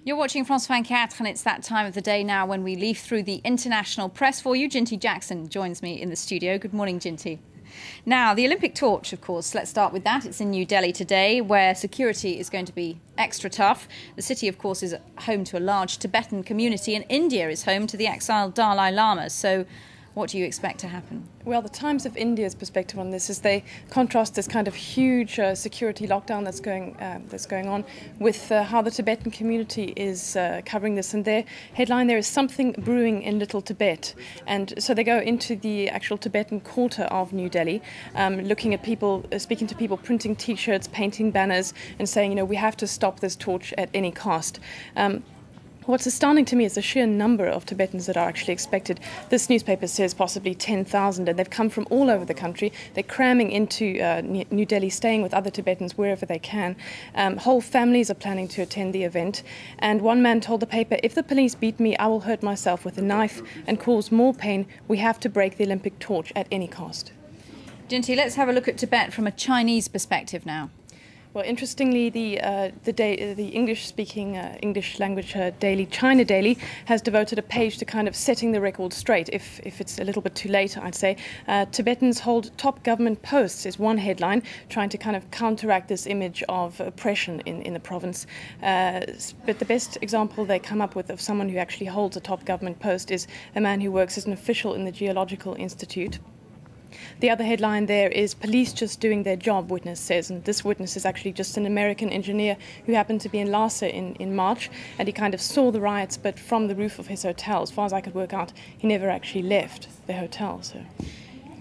You're watching France 24 and it's that time of the day now when we leaf through the international press for you. Jinty Jackson joins me in the studio. Good morning, Jinty. Now, the Olympic torch, of course, let's start with that. It's in New Delhi today, where security is going to be extra tough. The city, of course, is home to a large Tibetan community, and India is home to the exiled Dalai Lama. So what do you expect to happen? Well, the Times of India's perspective on this is they contrast this kind of huge security lockdown that's going on with how the Tibetan community is covering this. And their headline there is "Something Brewing in Little Tibet." And so they go into the actual Tibetan quarter of New Delhi, looking at people, speaking to people, printing T-shirts, painting banners, and saying, you know, we have to stop this torch at any cost. What's astounding to me is the sheer number of Tibetans that are actually expected. This newspaper says possibly 10,000, and they've come from all over the country. They're cramming into New Delhi, staying with other Tibetans wherever they can. Whole families are planning to attend the event. And one man told the paper, "If the police beat me, I will hurt myself with a knife and cause more pain. We have to break the Olympic torch at any cost." Jinty, let's have a look at Tibet from a Chinese perspective now. Well, interestingly, the English-speaking, English-language daily, China Daily, has devoted a page to kind of setting the record straight, if it's a little bit too late, I'd say. Tibetans hold top government posts is one headline, trying to kind of counteract this image of oppression in the province. But the best example they come up with of someone who actually holds a top government post is a man who works as an official in the Geological Institute. The other headline there is "Police just doing their job," witness says. And this witness is actually just an American engineer who happened to be in Lhasa in March. And he kind of saw the riots, but from the roof of his hotel. As far as I could work out, he never actually left the hotel. So,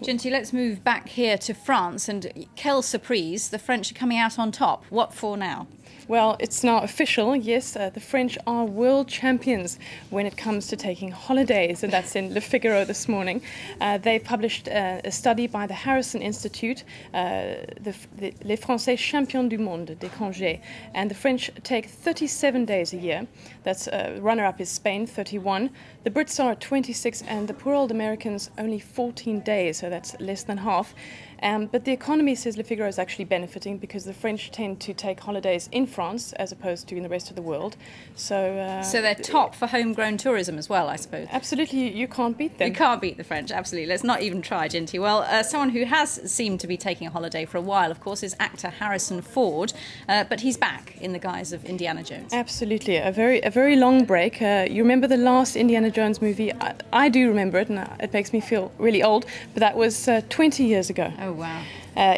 Jinty, let's move back here to France. And quelle surprise, the French are coming out on top. What for now? Well, it's now official, yes, the French are world champions when it comes to taking holidays, and that's in Le Figaro this morning. They published a study by the Harrison Institute, Les Français Champions du Monde des Congés, and the French take 37 days a year. That's runner-up is Spain, 31. The Brits are at 26, and the poor old Americans only 14 days, so that's less than half. But the economy, says Le Figaro, is actually benefiting because the French tend to take holidays in France as opposed to in the rest of the world. So they're top for homegrown tourism as well, I suppose. Absolutely, you can't beat them. You can't beat the French, absolutely. Let's not even try, Jinty. Well, someone who has seemed to be taking a holiday for a while, of course, is actor Harrison Ford, but he's back in the guise of Indiana Jones. Absolutely, a very long break. You remember the last Indiana Jones movie? I do remember it, and it makes me feel really old, but that was 20 years ago. Oh, wow.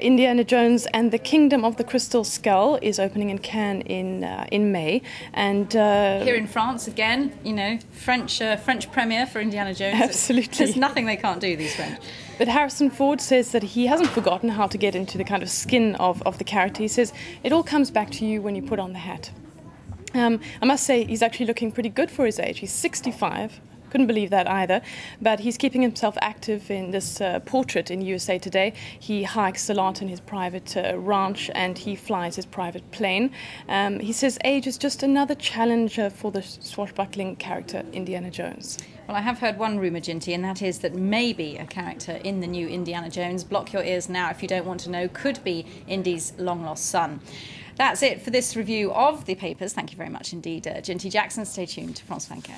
Indiana Jones and the Kingdom of the Crystal Skull is opening in Cannes in May, and here in France again, you know, French premiere for Indiana Jones. Absolutely, there's nothing they can't do, these French. But Harrison Ford says that he hasn't forgotten how to get into the kind of skin of the character. He says it all comes back to you when you put on the hat. I must say he's actually looking pretty good for his age. He's 65. Couldn't believe that either, but he's keeping himself active in this portrait in USA Today. He hikes a lot in his private ranch, and he flies his private plane. He says age is just another challenge for the swashbuckling character Indiana Jones. Well, I have heard one rumour, Jinty, and that is that maybe a character in the new Indiana Jones, block your ears now if you don't want to know, could be Indy's long-lost son. That's it for this review of the papers. Thank you very much indeed, Jinty Jackson. Stay tuned to France 24.